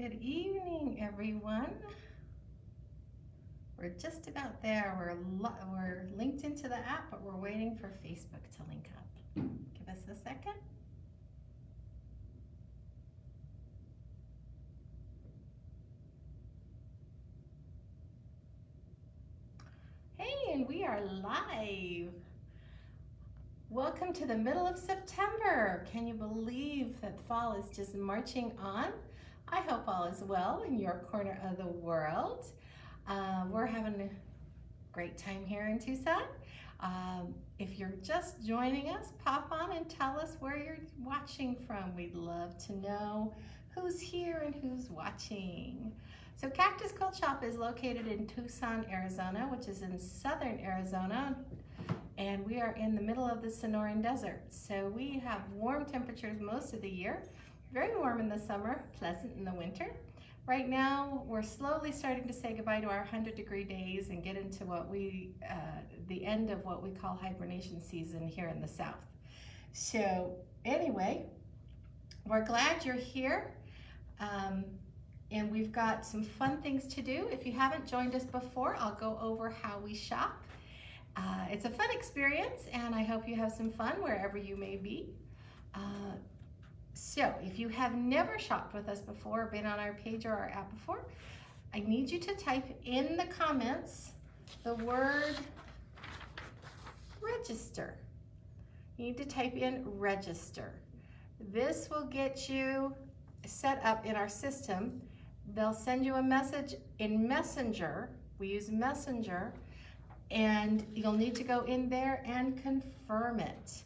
Good evening, everyone. We're just about there. We're linked into the app, but we're waiting for Facebook to link up. Give us a second. Hey, and we are live. Welcome to the middle of September. Can you believe that fall is just marching on? I hope all is well in your corner of the world. We're having a great time here in Tucson. If you're just joining us, pop on and tell us where you're watching from. We'd love to know who's here and who's watching. So Cactus Quilt Shop is located in Tucson, Arizona, which is in southern Arizona, and we are in the middle of the Sonoran Desert. So we have warm temperatures most of the year, very warm in the summer, pleasant in the winter. Right now, we're slowly starting to say goodbye to our 100-degree days and get into the end of what we call hibernation season here in the south. So anyway, we're glad you're here. And we've got some fun things to do. If you haven't joined us before, I'll go over how we shop. It's a fun experience, and I hope you have some fun wherever you may be. So if you have never shopped with us before, or been on our page or our app before, I need you to type in the comments the word register. You need to type in register. This will get you set up in our system. They'll send you a message in Messenger. We use Messenger, and you'll need to go in there and confirm it.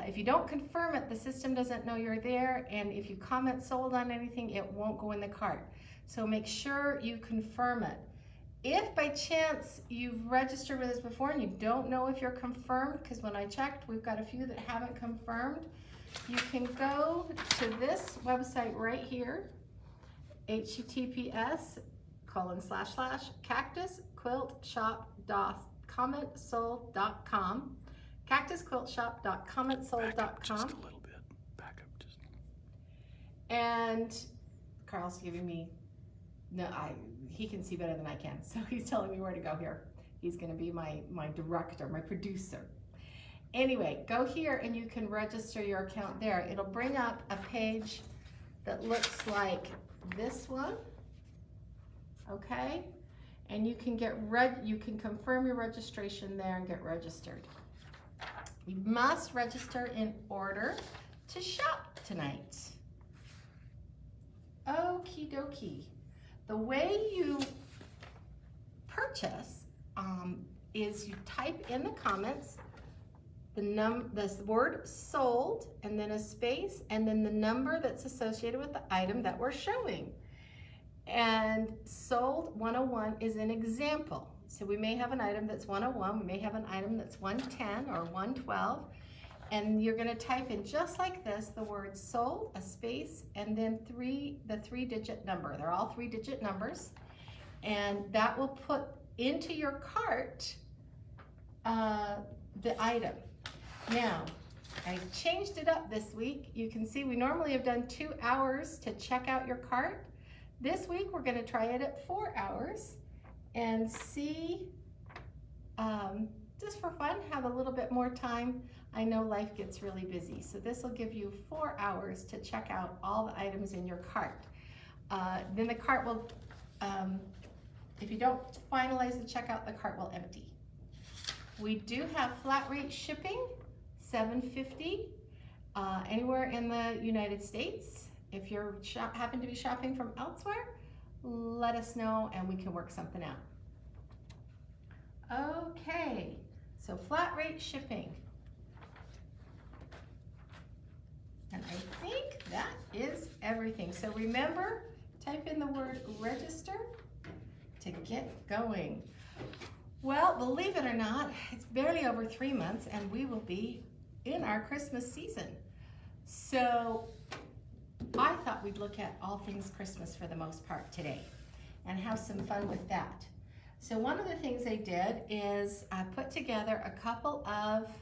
If you don't confirm it, the system doesn't know you're there, and if you comment sold on anything, it won't go in the cart. So make sure you confirm it. If by chance you've registered with us before and you don't know if you're confirmed, because when I checked, we've got a few that haven't confirmed, you can go to this website right here, https://cactusquiltshop.commentsold.com, cactusquiltshop.commentsold.com. Just a little bit. Back up just. And Carl's giving me, he can see better than I can, so he's telling me where to go here. He's going to be my director, my producer. Anyway, go here and you can register your account there. It'll bring up a page that looks like this one, okay? And you can you can confirm your registration there and get registered. You must register in order to shop tonight. Okie dokie. The way you purchase is you type in the comments the word sold, and then a space, and then the number that's associated with the item that we're showing. And sold 101 is an example. So we may have an item that's 101, we may have an item that's 110 or 112, and you're going to type in just like this the word sold, a space, and then the three-digit number. They're all three-digit numbers, and that will put into your cart the item. Now, I changed it up this week. You can see we normally have done 2 hours to check out your cart. This week we're going to try it at 4 hours and see, just for fun, have a little bit more time. I know life gets really busy, so this will give you 4 hours to check out all the items in your cart. Then the cart will, if you don't finalize the checkout, the cart will empty. We do have flat rate shipping, $7.50 anywhere in the United States. If you happen to be shopping from elsewhere, let us know and we can work something out. Okay, so flat rate shipping. And I think that is everything. So remember, type in the word register to get going. Well, believe it or not, it's barely over 3 months and we will be in our Christmas season. So I thought we'd look at all things Christmas for the most part today and have some fun with that. So one of the things I did is I put together a couple of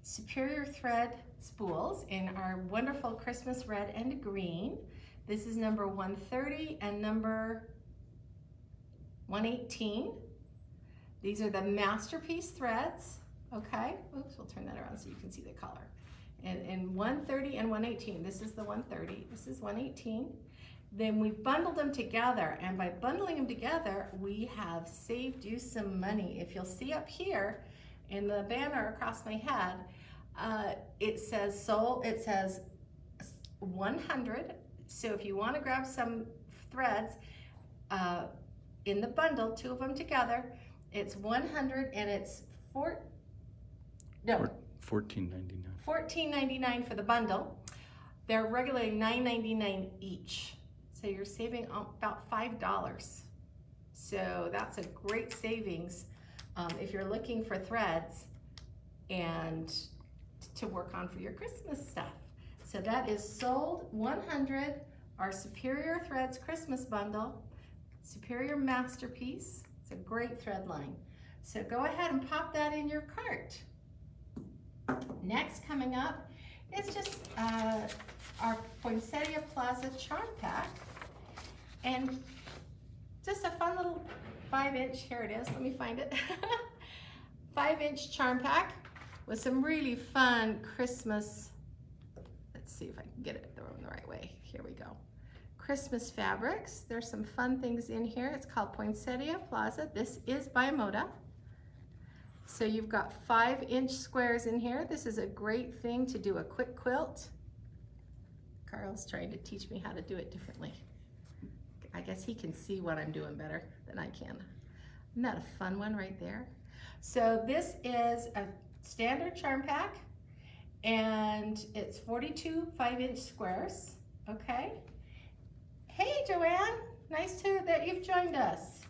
Superior Thread spools in our wonderful Christmas red and green. This is number 130 and number 118. These are the masterpiece threads, okay? Oops, we'll turn that around so you can see the color. And 130 and 118, this is the 130, this is 118. Then we bundled them together, and by bundling them together, we have saved you some money. If you'll see up here in the banner across my head, it says 100. So if you want to grab some threads in the bundle, two of them together, it's 100 and it's $14.99 for the bundle. They're regularly $9.99 each. So you're saving about $5. So that's a great savings if you're looking for threads and to work on for your Christmas stuff. So that is sold 100, our Superior Threads Christmas bundle, Superior Masterpiece. It's a great thread line. So go ahead and pop that in your cart. Next coming up is just our Poinsettia Plaza Charm Pack. And just a fun little 5-inch, here it is, let me find it. 5-inch charm pack with some really fun Christmas, let's see if I can get it the right way. Here we go. Christmas fabrics. There's some fun things in here. It's called Poinsettia Plaza. This is by Moda. So you've got 5-inch squares in here. This is a great thing to do a quick quilt. Carl's trying to teach me how to do it differently. I guess he can see what I'm doing better than I can. Isn't that a fun one right there? So this is a standard charm pack, and it's 42 5-inch squares, okay? Hey Joanne, nice that you've joined us.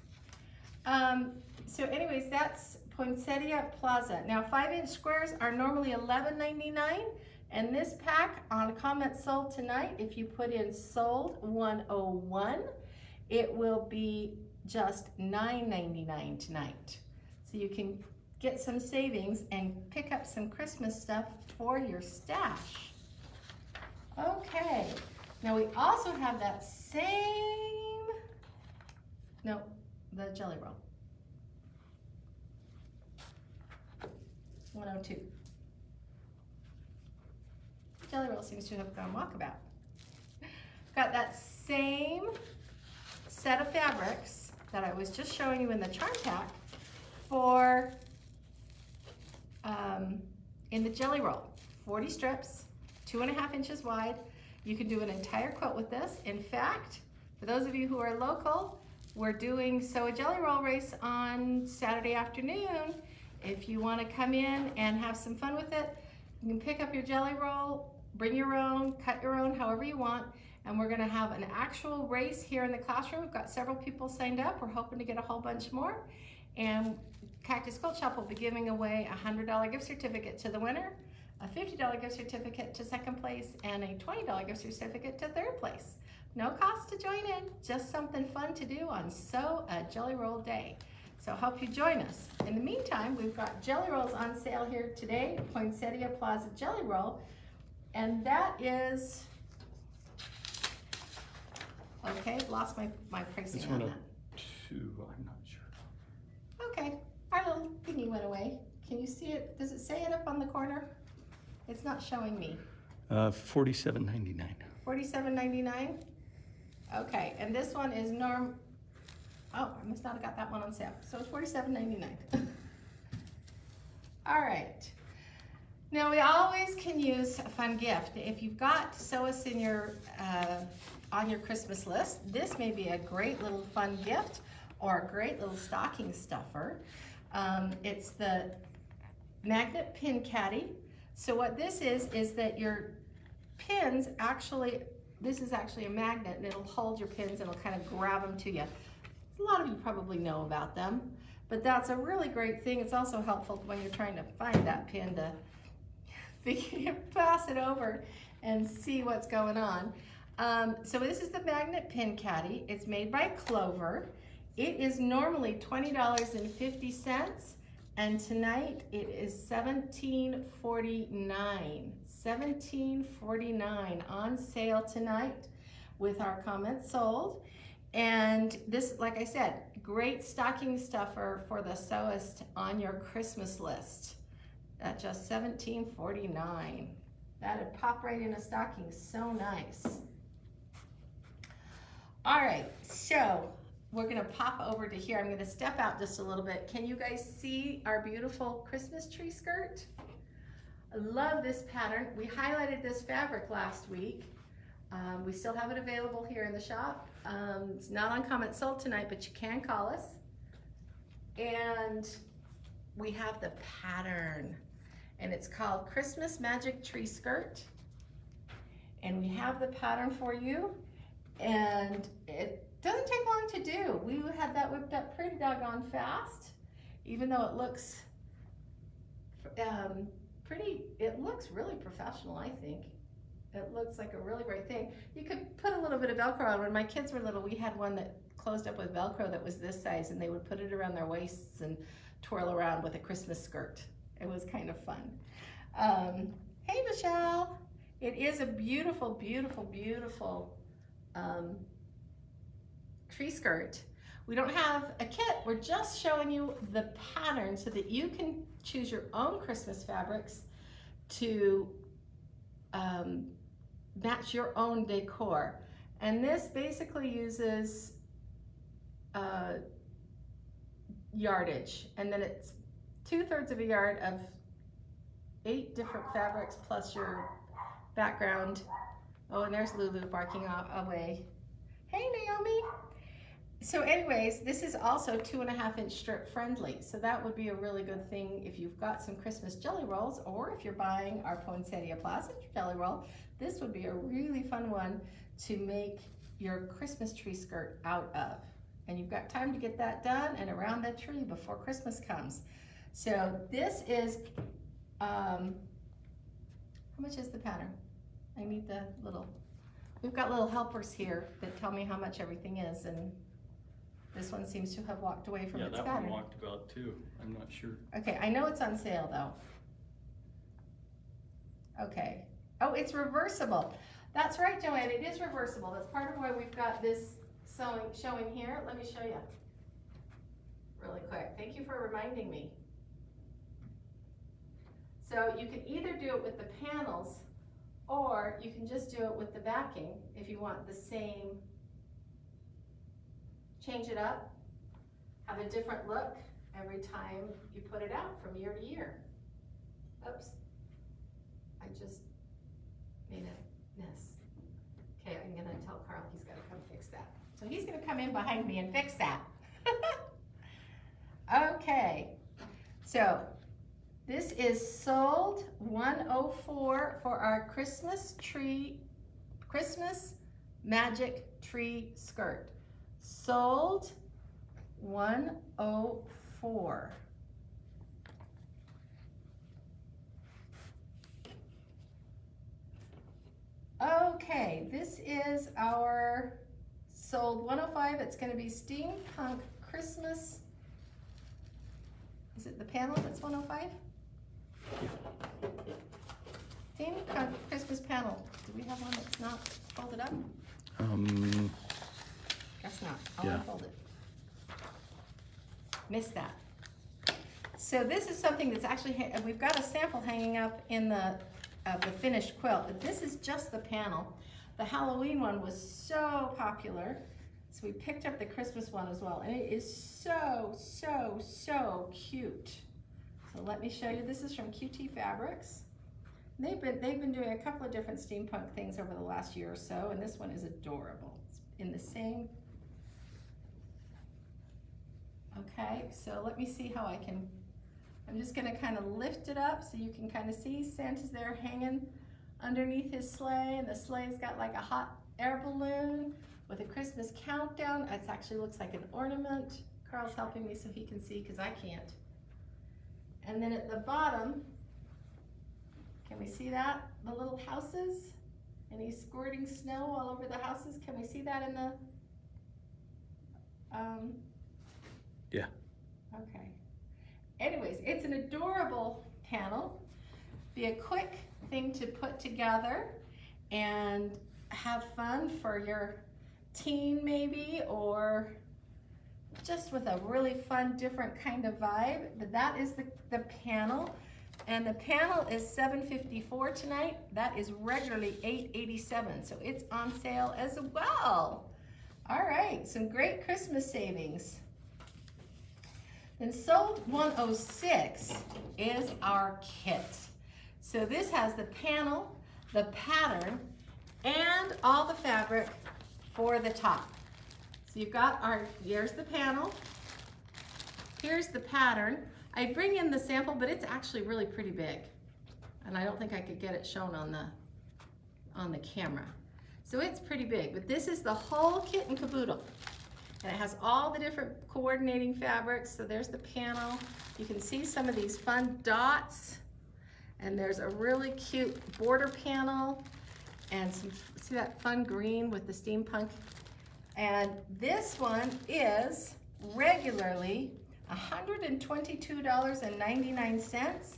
So anyways, that's Poinsettia Plaza. Now 5-inch squares are normally $11.99, and this pack on a comment sold tonight, if you put in sold 101, it will be just $9.99 tonight. So you can get some savings and pick up some Christmas stuff for your stash. Okay, now we also have that same, no, the Jelly Roll. 102. Jelly Roll seems to have gone walkabout. Got that same set of fabrics that I was just showing you in the charm pack for in the Jelly Roll. 40 strips, 2.5 inches wide. You can do an entire quilt with this. In fact, for those of you who are local, we're doing Sew a Jelly Roll race on Saturday afternoon. If you want to come in and have some fun with it, you can pick up your Jelly Roll, bring your own, cut your own, however you want. And we're going to have an actual race here in the classroom. We've got several people signed up. We're hoping to get a whole bunch more. And Cactus Quilt Shop will be giving away a $100 gift certificate to the winner, a $50 gift certificate to second place, and a $20 gift certificate to third place. No cost to join in, just something fun to do on Sew a Jelly Roll Day. So I hope you join us. In the meantime, we've got Jelly Rolls on sale here today, Poinsettia Plaza Jelly Roll, and that is, okay, lost my pricing on that. 2, I'm not sure. Okay, our little thingy went away. Can you see it? Does it say it up on the corner? It's not showing me. $47.99. $47.99? Okay, and this one is oh, I must not have got that one on sale. So it's $47.99. All right. Now we always can use a fun gift. If you've got Sew Us in your on your Christmas list, this may be a great little fun gift or a great little stocking stuffer. It's the magnet pin caddy. So what this is that your pins actually, this is actually a magnet, and it'll hold your pins and it'll kind of grab them to you. A lot of you probably know about them, but that's a really great thing. It's also helpful when you're trying to find that pin to pass it over and see what's going on. So this is the magnet pin caddy. It's made by Clover. It is normally $20.50, And tonight it is $17.49. $17.49 on sale tonight with our comments sold. And this, like I said, great stocking stuffer for the sewist on your Christmas list at just $17.49. That'd pop right in a stocking, so nice. All right, so we're gonna pop over to here. I'm gonna step out just a little bit. Can you guys see our beautiful Christmas tree skirt? I love this pattern. We highlighted this fabric last week. We still have it available here in the shop. It's not on comment sold tonight, but you can call us. And we have the pattern, and it's called Christmas Magic Tree Skirt. And we have the pattern for you, and it doesn't take long to do. We had that whipped up pretty doggone fast, even though it looks it looks really professional, I think. It looks like a really great thing. You could put a little bit of Velcro on. When my kids were little, we had one that closed up with Velcro that was this size, and they would put it around their waists and twirl around with a Christmas skirt. It was kind of fun. Hey, Michelle. It is a beautiful, beautiful, beautiful tree skirt. We don't have a kit. We're just showing you the pattern so that you can choose your own Christmas fabrics to match your own decor. And this basically uses yardage, and then it's 2/3 of a yard of 8 different fabrics plus your background. Oh, and there's Lulu barking away. Hey, Naomi. So anyways, this is also 2.5-inch strip friendly. So that would be a really good thing if you've got some Christmas jelly rolls, or if you're buying our Poinsettia Plaza jelly roll. This would be a really fun one to make your Christmas tree skirt out of. And you've got time to get that done and around that tree before Christmas comes. So this is, how much is the pattern? I need the little, we've got little helpers here that tell me how much everything is, and this one seems to have walked away from its Yeah, that pattern. one walked about too. I'm not sure. Okay, I know it's on sale though. Okay. Oh, it's reversible. That's right, Joanne, it is reversible. That's part of why we've got this showing here. Let me show you really quick. Thank you for reminding me. So you can either do it with the panels, or you can just do it with the backing if you want the same. Change it up, have a different look every time you put it out from year to year. Oops, I just made a mess. Okay, I'm gonna tell Carl he's gotta come fix that. So he's gonna come in behind me and fix that. Okay, so this is sold 104 for our Christmas Magic Tree Skirt. Sold 104. Okay, this is our sold 105. It's going to be Steampunk Christmas. Is it the panel that's 105? Steampunk Christmas panel. Do we have one that's not folded up? Guess not. I'll unfold it. Missed that. So this is something that's actually, we've got a sample hanging up in the finished quilt, but this is just the panel. The Halloween one was so popular, so we picked up the Christmas one as well, and it is so, so, so cute. So let me show you. This is from QT Fabrics. They've been doing a couple of different steampunk things over the last year or so, and this one is adorable. It's in the same. Okay, so let me see how I'm just gonna kind of lift it up so you can kind of see Santa's there hanging underneath his sleigh, and the sleigh's got like a hot air balloon with a Christmas countdown. It actually looks like an ornament. Carl's helping me so he can see because I can't. And then at the bottom, can we see that? The little houses, and he's squirting snow all over the houses. Can we see that in the, Yeah. okay. anyways, it's an adorable panel. Be a quick thing to put together and have fun for your teen maybe, or just with a really fun, different kind of vibe. But that is the panel. And the panel is $7.54 tonight. That is regularly $8.87, so it's on sale as well. All right, some great Christmas savings. Then sold 106 is our kit. So this has the panel, the pattern, and all the fabric for the top. So you've got here's the panel, here's the pattern. I bring in the sample, but it's actually really pretty big. And I don't think I could get it shown on the camera. So it's pretty big, but this is the whole kit and caboodle. And it has all the different coordinating fabrics. So there's the panel. You can see some of these fun dots. And there's a really cute border panel. And see that fun green with the steampunk. And this one is regularly $122.99.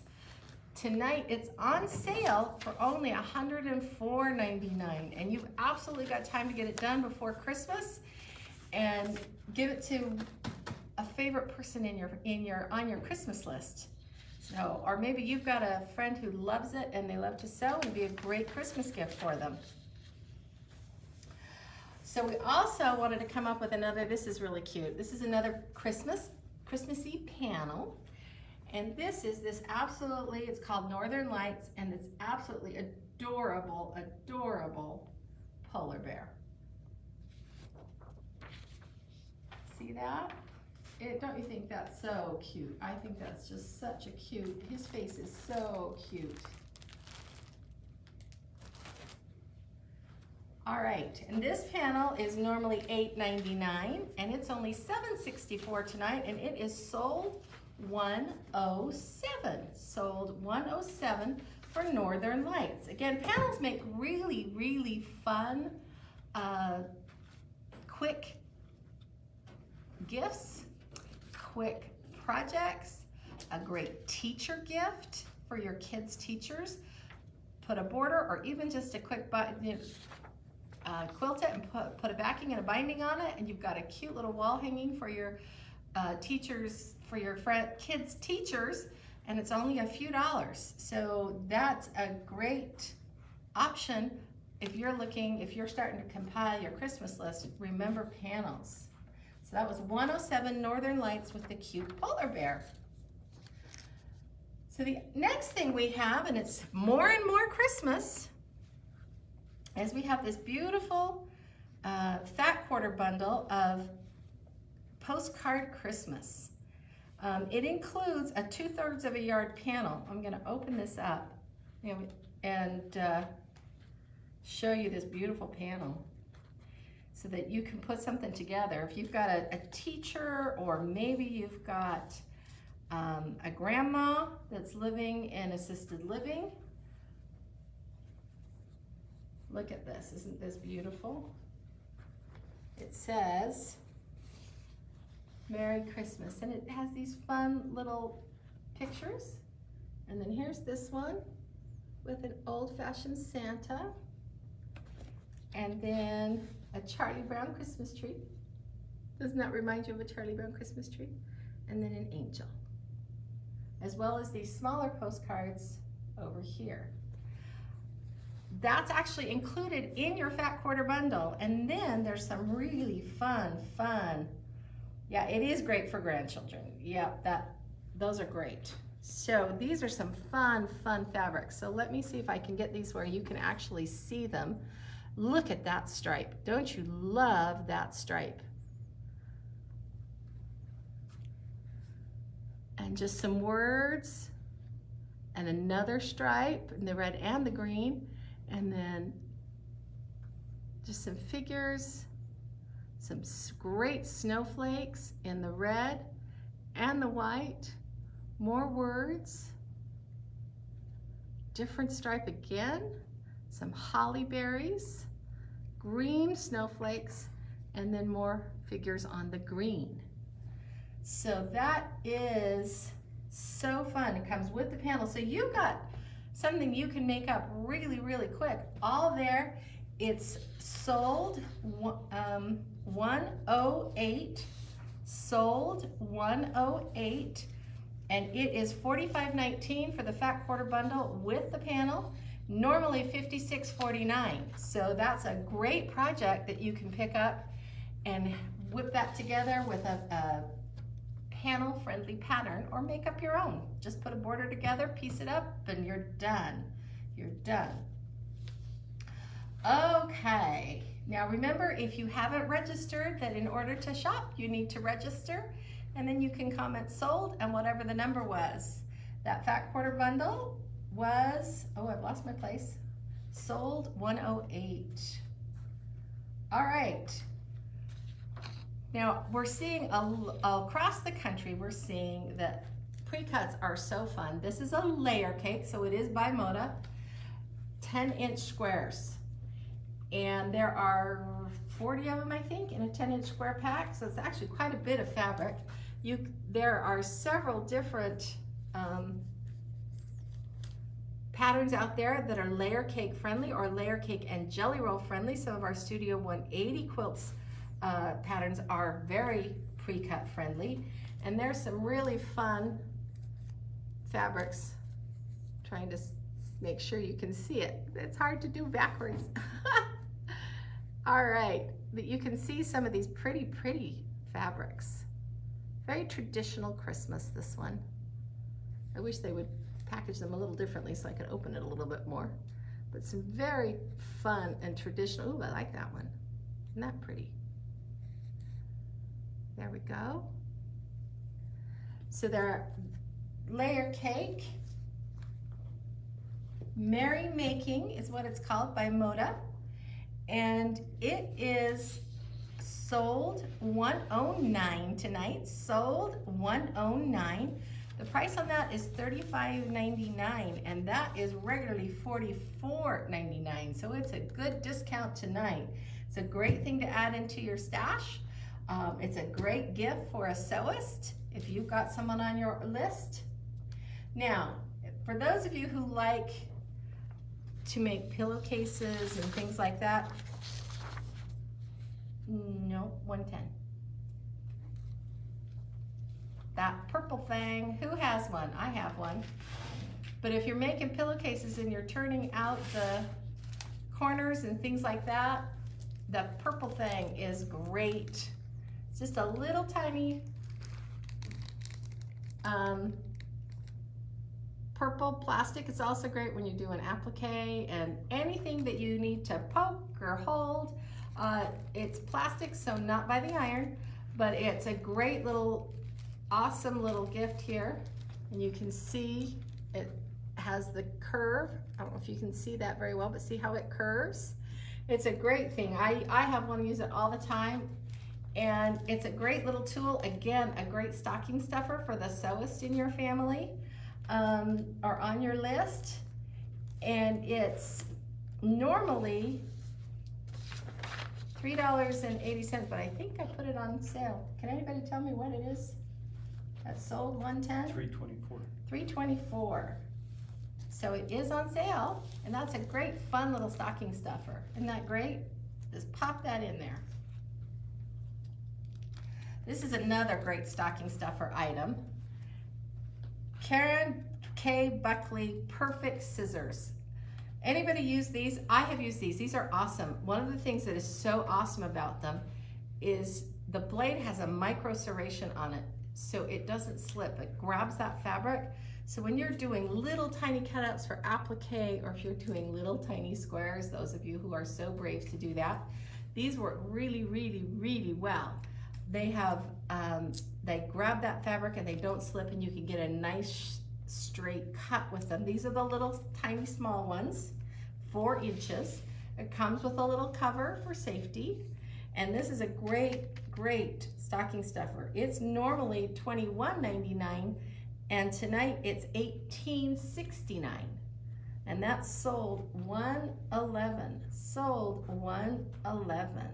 Tonight it's on sale for only $104.99, and you've absolutely got time to get it done before Christmas and give it to a favorite person on your Christmas list. So, or maybe you've got a friend who loves it and they love to sew, and it'd be a great Christmas gift for them. So we also wanted to come up with another, this is really cute. This is another Christmassy panel. And this is absolutely, it's called Northern Lights, and it's absolutely adorable, adorable polar bear. See that? Don't you think that's so cute? I think that's just such a cute, his face is so cute. All right, and this panel is normally $8.99, and it's only $7.64 tonight, and it is sold 107. Sold 107 for Northern Lights. Again, panels make really, really fun, quick gifts, quick projects, a great teacher gift for your kids' teachers. Put a border or even just a quick quilt it and put a backing and a binding on it, and you've got a cute little wall hanging for your teachers, for your kids' teachers, and it's only a few dollars. So that's a great option if you're starting to compile your Christmas list. Remember panels. So that was 107 Northern Lights with the cute polar bear. So the next thing we have, and it's more and more Christmas, is we have this beautiful fat quarter bundle of Postcard Christmas. It includes a 2/3 of a yard panel. I'm going to open this up and show you this beautiful panel so that you can put something together. If you've got a teacher, or maybe you've got a grandma that's living in assisted living. Look at this, isn't this beautiful? It says, Merry Christmas, and it has these fun little pictures. And then here's this one with an old-fashioned Santa, and then a Charlie Brown Christmas tree. Doesn't that remind you of a Charlie Brown Christmas tree? And then an angel, as well as these smaller postcards over here. That's actually included in your fat quarter bundle. And then there's some really fun. Yeah, it is great for grandchildren. Yep, those are great. So these are some fun fabrics. So let me see if I can get these where you can actually see them. Look at that stripe. Don't you love that stripe? And just some words and another stripe in the red and the green. And then just some figures, some great snowflakes in the red and the white, more words, different stripe again, some holly berries, green snowflakes, and then more figures on the green. So that is So fun. It comes with the panel. So you got something you can make up really, really quick. All there. It's sold 108. Sold 108. And it is $45.19 for the fat quarter bundle with the panel. Normally $56.49. So that's a great project that you can pick up and whip that together with a panel-friendly pattern, or make up your own. Just put a border together, piece it up, and you're done. You're done. Okay, now remember, if you haven't registered, that in order to shop, you need to register, and then you can comment sold and whatever the number was. That fat quarter bundle was, oh, I've lost my place, sold 108. All right. Now, we're seeing across the country, we're seeing that pre-cuts are so fun. This is a layer cake, so it is by Moda, 10-inch squares. And there are 40 of them, I think, in a 10-inch square pack, so it's actually quite a bit of fabric. There are several different patterns out there that are layer cake friendly or layer cake and jelly roll friendly. Some of our Studio 180 quilts patterns are very pre-cut friendly, and there's some really fun fabrics. Trying to make sure you can see it. It's hard to do backwards. All right, but you can see some of these pretty fabrics. Very traditional Christmas, this one. I wish they would package them a little differently so I could open it a little bit more. But some very fun and traditional. Ooh, I like that one. Isn't that pretty? There we go. So they're layer cake. Merry Making is what it's called, by Moda. And it is sold 109 tonight. Sold 109. The price on that is $35.99, and that is regularly $44.99. So it's a good discount tonight. It's a great thing to add into your stash. It's a great gift for a sewist if you've got someone on your list. Now, for those of you who like to make pillowcases and things like that, no, 110. That purple thing, who has one? I have one. But if you're making pillowcases and you're turning out the corners and things like that, the purple thing is great. It's just a little tiny purple plastic. It's also great when you do an applique and anything that you need to poke or hold. It's plastic, so not by the iron, but it's a great little, awesome little gift here. And you can see it has the curve. I don't know if you can see that very well, but see how it curves? It's a great thing. I have one, use it all the time. And it's a great little tool. Again, a great stocking stuffer for the sewist in your family or on your list. And it's normally $3.80, but I think I put it on sale. Can anybody tell me what it is? That's sold 110? $3.24. $3.24. So it is on sale, and that's a great fun little stocking stuffer. Isn't that great? Just pop that in there. This is another great stocking stuffer item. Karen K. Buckley Perfect Scissors. Anybody use these? I have used these. These are awesome. One of the things that is so awesome about them is the blade has a micro serration on it, so it doesn't slip. It grabs that fabric. So when you're doing little tiny cutouts for applique, or if you're doing little tiny squares, those of you who are so brave to do that, these work really well. They have, they grab that fabric and they don't slip, and you can get a nice straight cut with them. These are the little tiny small ones, 4 inches. It comes with a little cover for safety. And this is a great stocking stuffer. It's normally $21.99, and tonight it's $18.69. And that's sold 111. Sold 111.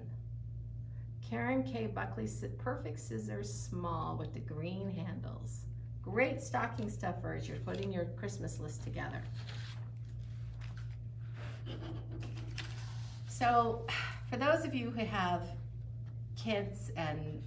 Karen K. Buckley Perfect Scissors Small with the green handles. Great stocking stuffer as you're putting your Christmas list together. So for those of you who have kids and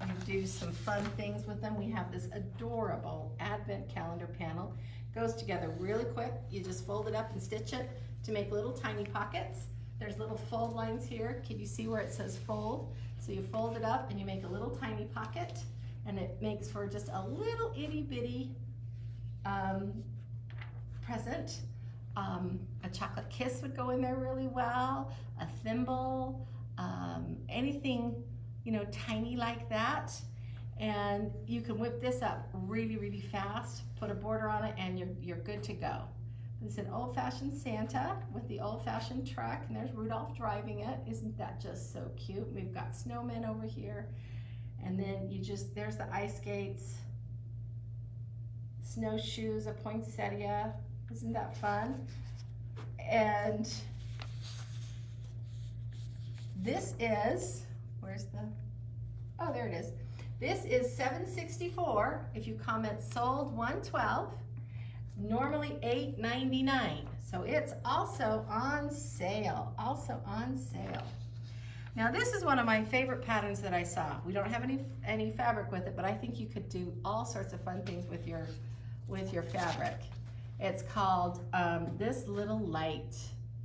you do some fun things with them, we have this adorable advent calendar panel. Goes together really quick. You just fold it up and stitch it to make little tiny pockets. There's little fold lines here. Can you see where it says fold? So you fold it up and you make a little tiny pocket, and it makes for just a little itty bitty present. A chocolate kiss would go in there really well, a thimble, anything, you know, tiny like that. And you can whip this up really, really fast, put a border on it, and you're good to go. It's an old-fashioned Santa with the old-fashioned truck, and there's Rudolph driving it. Isn't that just so cute? We've got snowmen over here, and then there's the ice skates, snowshoes, a poinsettia. Isn't that fun? And this is, oh, there it is. This is $7.64. If you comment sold $112, normally $8.99. So it's also on sale, Now this is one of my favorite patterns that I saw. We don't have any fabric with it, but I think you could do all sorts of fun things with your fabric. It's called This Little Light,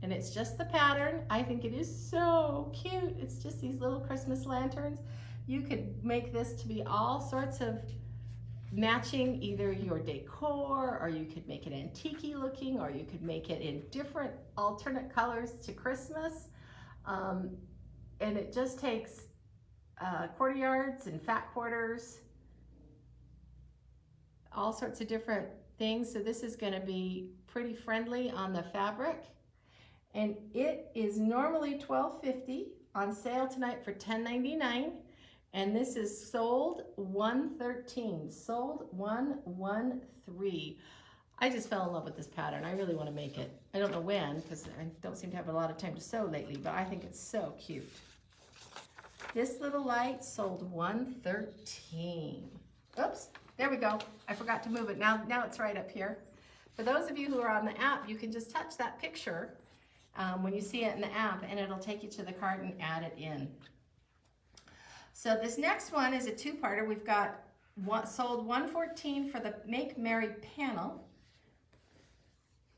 and it's just the pattern. I think it is so cute. It's just these little Christmas lanterns. You could make this to be all sorts of matching, either your decor, or you could make it antique-y looking, or you could make it in different alternate colors to Christmas. And it just takes quarter yards and fat quarters, all sorts of different things. So this is going to be pretty friendly on the fabric, and it is normally $12.50, on sale tonight for $10.99, and this is sold $113, sold $113. I just fell in love with this pattern. I really want to make it. I don't know when, because I don't seem to have a lot of time to sew lately, but I think it's so cute. This Little Light sold $113. Oops. There we go. I forgot to move it. Now it's right up here. For those of you who are on the app, you can just touch that picture when you see it in the app, and it'll take you to the cart and add it in. So this next one is a two-parter. We've got sold $114 for the Make Merry panel.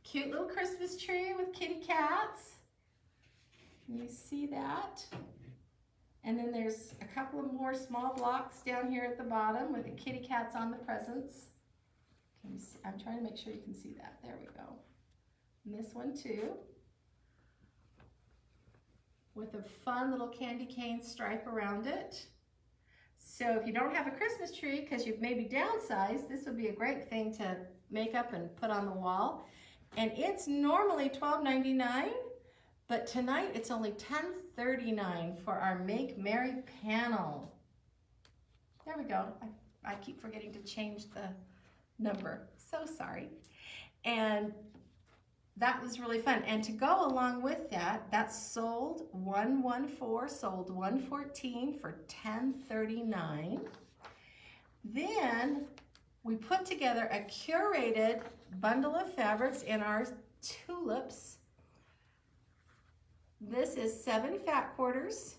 Cute little Christmas tree with kitty cats. Can you see that? And then there's a couple of more small blocks down here at the bottom with the kitty cats on the presents. Can you see? I'm trying to make sure you can see that. There we go. And this one too, with a fun little candy cane stripe around it. So if you don't have a Christmas tree because you've maybe downsized, this would be a great thing to make up and put on the wall. And it's normally $12.99. But tonight it's only $10.39 for our Make Merry panel. There we go. I keep forgetting to change the number. So sorry. And that was really fun. And to go along with that, that's sold $114, sold $114 for $10.39. Then we put together a curated bundle of fabrics in our tulips. This is 7 fat quarters,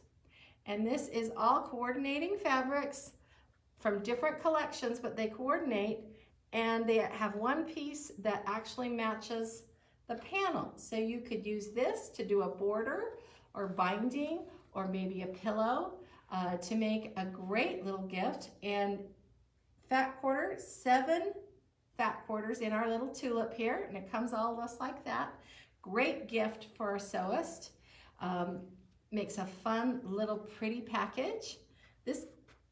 and this is all coordinating fabrics from different collections, but they coordinate, and they have one piece that actually matches the panel. So you could use this to do a border or binding, or maybe a pillow to make a great little gift. And fat quarter, 7 fat quarters in our little tulip here, and it comes all just like that. Great gift for a sewist. Makes a fun little pretty package. This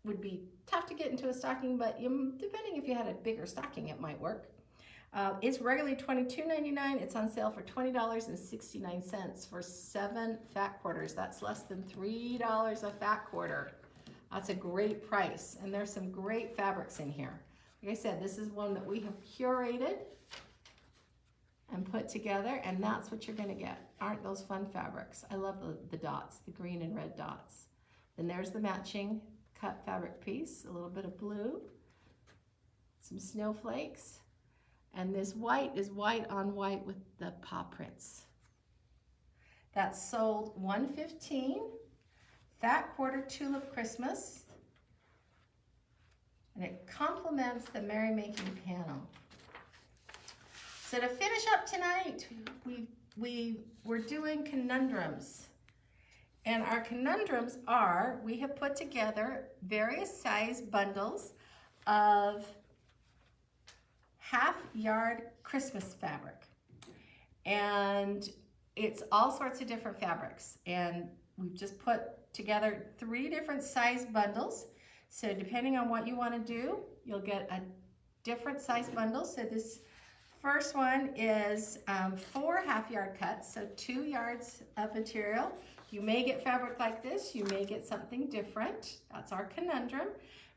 would be tough to get into a stocking, but depending if you had a bigger stocking, it might work. It's regularly $22.99. It's on sale for $20.69 for 7 fat quarters. That's less than $3 a fat quarter. That's a great price, and there's some great fabrics in here. Like I said, this is one that we have curated and put together, and that's what you're gonna get. Aren't those fun fabrics? I love the dots, the green and red dots. Then there's the matching cut fabric piece, a little bit of blue. some snowflakes. And this white is white on white with the paw prints. That's sold $115. Fat quarter tulip Christmas. And it complements the merrymaking panel. So to finish up tonight, we're doing conundrums. And our conundrums are, we have put together various size bundles of half-yard Christmas fabric. And it's all sorts of different fabrics. And we've just put together 3 different size bundles. So depending on what you want to do, you'll get a different size bundle. So this first one is 4 half-yard cuts, so 2 yards of material. You may get fabric like this, you may get something different. That's our conundrum.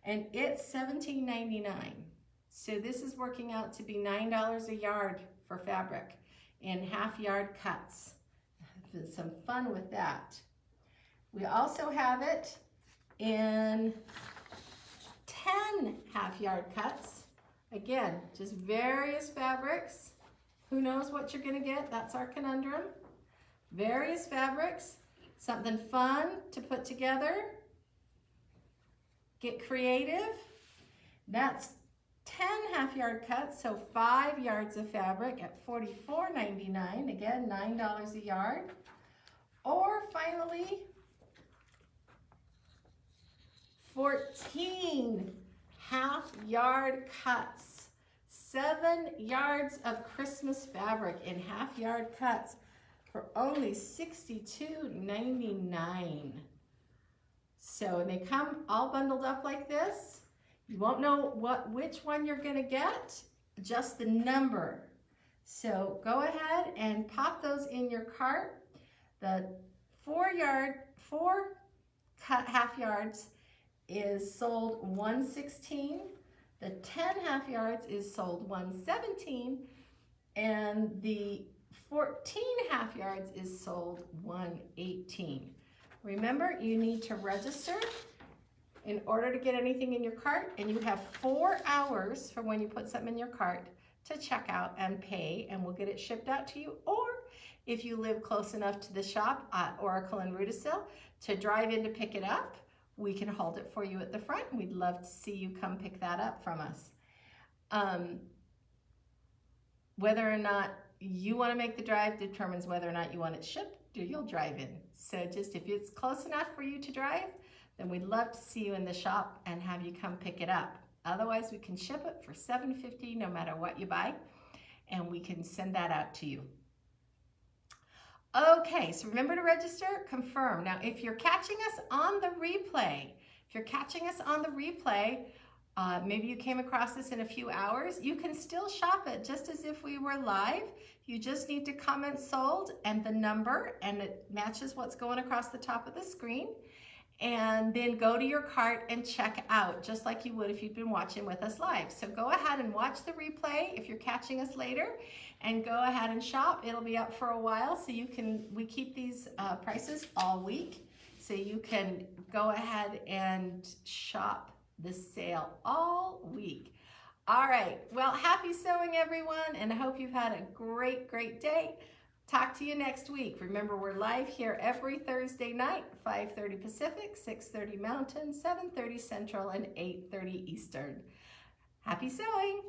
And it's $17.99. So this is working out to be $9 a yard for fabric in half-yard cuts. Some fun with that. We also have it in 10 half-yard cuts. Again, just various fabrics. Who knows what you're gonna get? That's our conundrum. Various fabrics, something fun to put together. Get creative. That's 10 half-yard cuts, so 5 yards of fabric at $44.99. Again, $9 a yard. Or finally, 14 half-yard cuts. 7 yards of Christmas fabric in half-yard cuts for only $62.99. So they come all bundled up like this. You won't know which one you're gonna get, just the number. So go ahead and pop those in your cart. The 4 half yards is sold $116. The 10 half yards is sold $117. And the 14 half yards is sold $118. Remember, you need to register in order to get anything in your cart, and you have 4 hours from when you put something in your cart to check out and pay, and we'll get it shipped out to you. Or if you live close enough to the shop at Oracle and Rudisill to drive in to pick it up, we can hold it for you at the front. We'd love to see you come pick that up from us. Whether or not you want to make the drive determines whether or not you want it shipped or you'll drive in. So just if it's close enough for you to drive, then we'd love to see you in the shop and have you come pick it up. Otherwise, we can ship it for $7.50 no matter what you buy, and we can send that out to you. Okay, so remember to register, confirm. Now, if you're catching us on the replay, maybe you came across this in a few hours, you can still shop it just as if we were live. You just need to comment sold and the number, and it matches what's going across the top of the screen. And then go to your cart and check out, just like you would if you'd been watching with us live. So go ahead and watch the replay if you're catching us later, and go ahead and shop. It'll be up for a while, so we keep these prices all week, so you can go ahead and shop the sale all week. All right, well, happy sewing, everyone, and I hope you've had a great, great day. Talk to you next week. Remember, we're live here every Thursday night, 5:30 Pacific, 6:30 Mountain, 7:30 Central, and 8:30 Eastern. Happy sewing!